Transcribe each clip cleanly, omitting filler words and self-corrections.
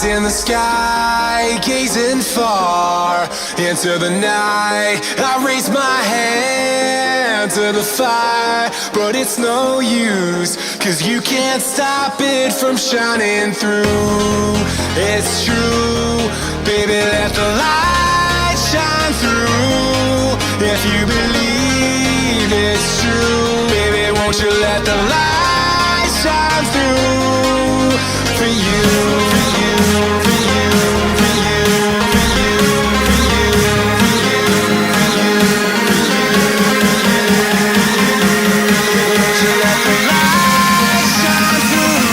in the sky, gazing far into the night. I raise my hand to the fire, but it's no use, 'cause you can't stop it from shining through. It's true, baby, let the light shine through. If you believe it's true, baby, won't you let the light shine through for you, for you, for you, for you, for you, for you, for you, for you, for you. Won't you let the light shine through?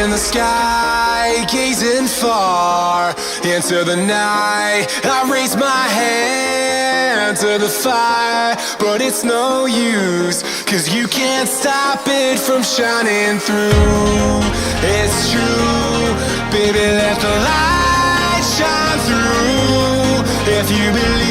In the sky, gazing far into the night. I raise my hand to the fire, but it's no use, 'cause you can't stop it from shining through. It's true, baby, let the light shine through. If you believe